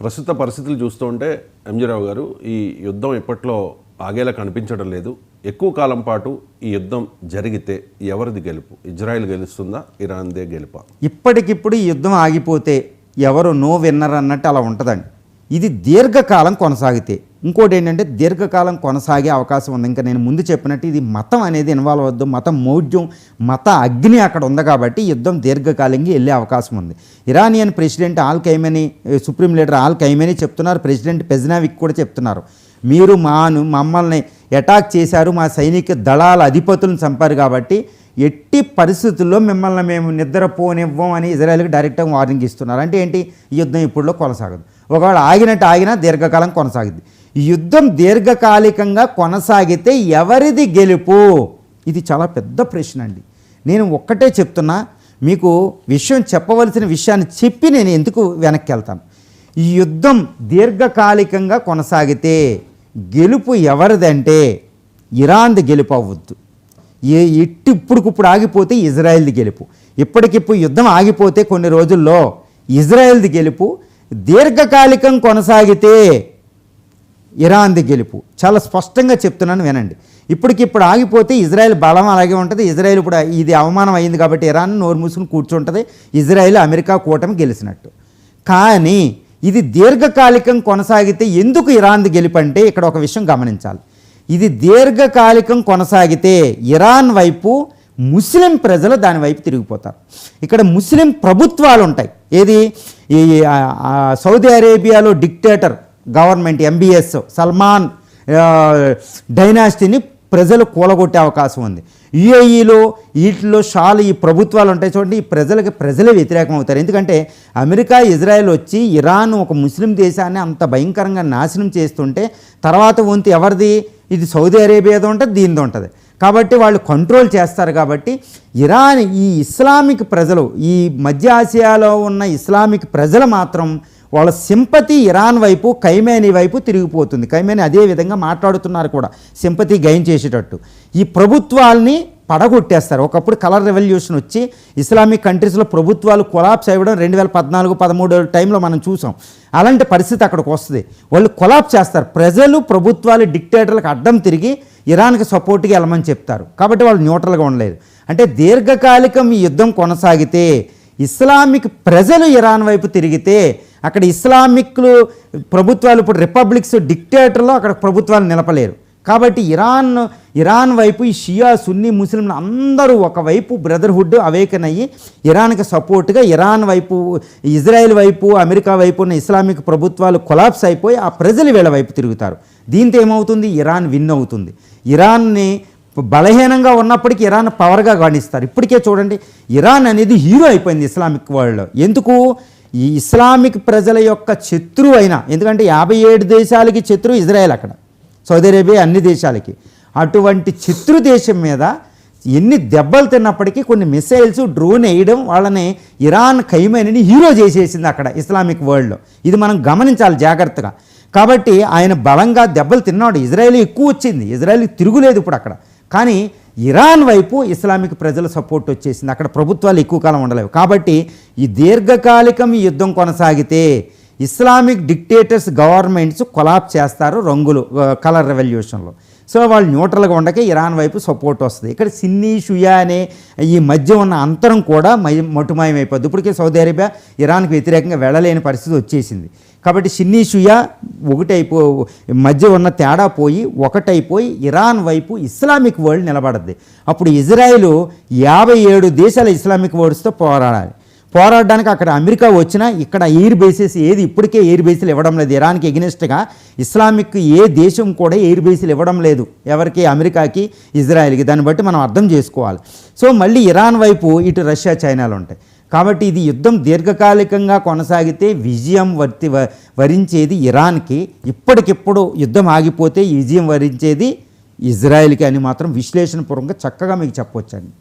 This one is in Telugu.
ప్రస్తుత పరిస్థితులు చూస్తుంటే ఎంజీ రావు గారు, ఈ యుద్ధం ఇప్పట్లో ఆగేలా కనిపించడం లేదు. ఎక్కువ కాలం పాటు ఈ యుద్ధం జరిగితే ఎవరిది గెలుపు? ఇజ్రాయెల్ గెలుస్తుందా, ఇరాన్దే గెలుపా? ఇప్పటికిప్పుడు ఈ యుద్ధం ఆగిపోతే ఎవరు నో విన్నర్ అన్నట్టు అలా ఉంటుందండి. ఇది దీర్ఘకాలం కొనసాగితే, ఇంకోటి ఏంటంటే దీర్ఘకాలం కొనసాగే అవకాశం ఉంది. ఇంకా నేను ముందు చెప్పినట్టు ఇది మతం అనేది ఇన్వాల్వ్ అవ్వద్దు, మతం మౌఢ్యం, మత అగ్ని అక్కడ ఉంది కాబట్టి యుద్ధం దీర్ఘకాలంగా వెళ్ళే అవకాశం ఉంది. Iranian president Ali Khamenei, supreme leader Ali Khamenei చెప్తున్నారు, ప్రెసిడెంట్ పెజ్నావిక్ కూడా చెప్తున్నారు, మీరు మమ్మల్ని అటాక్ చేశారు, మా సైనిక దళాల అధిపతులను చంపారు కాబట్టి ఎట్టి పరిస్థితుల్లో మిమ్మల్ని మేము నిద్రపోనివ్వం అని ఇజ్రాయెల్కి డైరెక్ట్గా వార్నింగ్ ఇస్తున్నారు. అంటే ఏంటి? ఈ యుద్ధం ఇప్పుడులో కొనసాగదు. ఒకవేళ ఆగినా దీర్ఘకాలం కొనసాగుద్ది. ఈ యుద్ధం దీర్ఘకాలికంగా కొనసాగితే ఎవరిది గెలుపు? ఇది చాలా పెద్ద ప్రశ్న అండి. నేను ఒక్కటే చెప్తున్నా, మీకు విషయం చెప్పవలసిన విషయాన్ని చెప్పి నేను ఎందుకు వెనక్కి వెళ్తాను. ఈ యుద్ధం దీర్ఘకాలికంగా కొనసాగితే గెలుపు ఎవరిదంటే ఇరాన్ది గెలుపు అవ్వద్దు. ఇప్పుడుకిప్పుడు ఆగిపోతే ఇజ్రాయెల్ది గెలుపు. ఇప్పటికిప్పుడు యుద్ధం ఆగిపోతే కొన్ని రోజుల్లో ఇజ్రాయెల్ది గెలుపు. దీర్ఘకాలికం కొనసాగితే ఇరాన్ది గెలుపు. చాలా స్పష్టంగా చెప్తున్నాను, వినండి. ఇప్పటికిప్పుడు ఆగిపోతే ఇజ్రాయెల్ బలం అలాగే ఉంటుంది. ఇజ్రాయెల్ ఇప్పుడు ఇది అవమానం అయింది కాబట్టి ఇరాన్ నోరు మూసుకుని కూర్చుంటుంది. ఇజ్రాయెల్ అమెరికా కూటమి గెలిచినట్టు. కానీ ఇది దీర్ఘకాలికం కొనసాగితే ఎందుకు ఇరాన్ది గెలుపు అంటే ఇక్కడ ఒక విషయం గమనించాలి. ఇది దీర్ఘకాలికం కొనసాగితే ఇరాన్ వైపు ముస్లిం ప్రజలు దాని వైపు తిరిగిపోతారు. ఇక్కడ ముస్లిం ప్రభుత్వాలు ఉంటాయి. ఏది? ఈ సౌదీ అరేబియాలో డిక్టేటర్ గవర్నమెంట్ MBS సల్మాన్ డైనాసిటీని ప్రజలు కూలగొట్టే అవకాశం ఉంది. UAEలో వీటిలో ఈ ప్రభుత్వాలు ఉంటాయి చూడండి, ఈ ప్రజలే వ్యతిరేకం అవుతారు. ఎందుకంటే అమెరికా ఇజ్రాయెల్ వచ్చి ఇరాన్ ఒక ముస్లిం దేశాన్ని అంత భయంకరంగా నాశనం చేస్తుంటే తర్వాత వంతు ఎవరిది? ఇది సౌదీ అరేబియాతో ఉంటుంది, దీనితో ఉంటుంది. కాబట్టి వాళ్ళు కంట్రోల్ చేస్తారు. కాబట్టి ఇరాన్ ఈ ఇస్లామిక్ ప్రజలు, ఈ మధ్య ఆసియాలో ఉన్న ఇస్లామిక్ ప్రజలు మాత్రం వాళ్ళ సింపతి ఇరాన్ వైపు, ఖైమేనీ వైపు తిరిగిపోతుంది. ఖైమేనీ అదే విధంగా మాట్లాడుతున్నారు కూడా, సింపతి గెయిన్ చేసేటట్టు. ఈ ప్రభుత్వాల్ని పడగొట్టేస్తారు. ఒకప్పుడు కలర్ రెవల్యూషన్ వచ్చి ఇస్లామిక్ కంట్రీస్లో ప్రభుత్వాలు కొలాప్స్ అవ్వడం 2014-13 టైంలో మనం చూసాం. అలాంటి పరిస్థితి అక్కడికి వస్తుంది. వాళ్ళు కొలాప్స్ చేస్తారు. ప్రజలు ప్రభుత్వాలు డిక్టేటర్లకు అడ్డం తిరిగి ఇరాన్కి సపోర్ట్గా వెళ్ళమని చెప్తారు. కాబట్టి వాళ్ళు న్యూట్రల్గా ఉండలేరు. అంటే దీర్ఘకాలికం ఈ యుద్ధం కొనసాగితే ఇస్లామిక్ ప్రజలు ఇరాన్ వైపు తిరిగితే అక్కడ ఇస్లామిక్లు ప్రభుత్వాలు, ఇప్పుడు రిపబ్లిక్స్ డిక్టేటర్లో అక్కడ ప్రభుత్వాలు నిలపలేరు. కాబట్టి ఇరాన్ వైపు ఈ షియా సున్నీ ముస్లింలు అందరూ ఒకవైపు బ్రదర్హుడ్ అవేకన్ అయ్యి ఇరాన్కి సపోర్ట్గా ఇరాన్ వైపు, ఇజ్రాయెల్ వైపు, అమెరికా వైపు ఉన్న ఇస్లామిక్ ప్రభుత్వాలు కొలాప్స్ అయిపోయి ఆ ప్రజలు వీళ్ళ వైపు తిరుగుతారు. దీంతో ఏమవుతుంది? ఇరాన్ విన్ అవుతుంది. ఇరాన్ని బలహీనంగా ఉన్నప్పటికీ ఇరాన్ పవర్గా గణిస్తారు. ఇప్పటికే చూడండి, ఇరాన్ అనేది హీరో అయిపోయింది ఇస్లామిక్ వరల్డ్లో. ఎందుకు? ఈ ఇస్లామిక్ ప్రజల యొక్క శత్రువు అయినా, ఎందుకంటే 57 దేశాలకి శత్రువు ఇజ్రాయెల్, అక్కడ సౌదీ అరేబియా, అన్ని దేశాలకి. అటువంటి శత్రు దేశం మీద ఎన్ని దెబ్బలు తిన్నప్పటికీ కొన్ని మిసైల్స్, డ్రోన్ వేయడం వాళ్ళని ఇరాన్ ఖైమేనీని హీరో చేసేసింది అక్కడ ఇస్లామిక్ వరల్డ్లో. ఇది మనం గమనించాలి జాగ్రత్తగా. కాబట్టి ఆయన బలంగా దెబ్బలు తిన్నాడు. ఇజ్రాయెల్ ఎక్కువ వచ్చింది, ఇజ్రాయెల్కి తిరుగులేదు ఇప్పుడు అక్కడ. కానీ ఇరాన్ వైపు ఇస్లామిక్ ప్రజల సపోర్ట్ వచ్చేసింది. అక్కడ ప్రభుత్వాలు ఎక్కువ కాలం ఉండలేవు. కాబట్టి ఈ దీర్ఘకాలికం ఈ యుద్ధం కొనసాగితే ఇస్లామిక్ డిక్టేటర్స్ గవర్నమెంట్స్ కొలాప్స్ చేస్తారు కలర్ రెవల్యూషన్లో. సో వాళ్ళు న్యూట్రల్గా ఉండకే ఇరాన్ వైపు సపోర్ట్ వస్తుంది. ఇక్కడ సున్నీ షియా అనే ఈ మధ్య ఉన్న అంతరం కూడా మటుమాయమైపోద్ది. ఇప్పటికే సౌదీ అరేబియా ఇరాన్కి వ్యతిరేకంగా వెళ్ళలేని పరిస్థితి వచ్చేసింది. కాబట్టి సున్నీ షియా మధ్య ఉన్న తేడా పోయి ఒకటైపోయి ఇరాన్ వైపు ఇస్లామిక్ వరల్డ్ నిలబడద్ది. అప్పుడు ఇజ్రాయెల్ 57 దేశాల ఇస్లామిక్ వరల్డ్స్తో పోరాడడానికి అక్కడ అమెరికా వచ్చినా ఇక్కడ ఎయిర్ బేసెస్ ఏది ఇప్పటికే ఎయిర్ బేస్లు ఇవ్వడం లేదు. ఇరాన్కి ఎగ్నెస్ట్గా ఇస్లామిక్ ఏ దేశం కూడా ఎయిర్ బేస్లు ఇవ్వడం లేదు ఎవరికి? అమెరికాకి, ఇజ్రాయెల్కి. దాన్ని బట్టి మనం అర్థం చేసుకోవాలి. సో మళ్ళీ ఇరాన్ వైపు ఇటు రష్యా, చైనాలు ఉంటాయి. కాబట్టి ఇది యుద్ధం దీర్ఘకాలికంగా కొనసాగితే విజయం వరించేది ఇరాన్కి. ఇప్పటికిప్పుడు యుద్ధం ఆగిపోతే విజయం వరించేది ఇజ్రాయెల్కి అని మాత్రం విశ్లేషణపూర్వకంగా చక్కగా మీకు చెప్పవచ్చండి.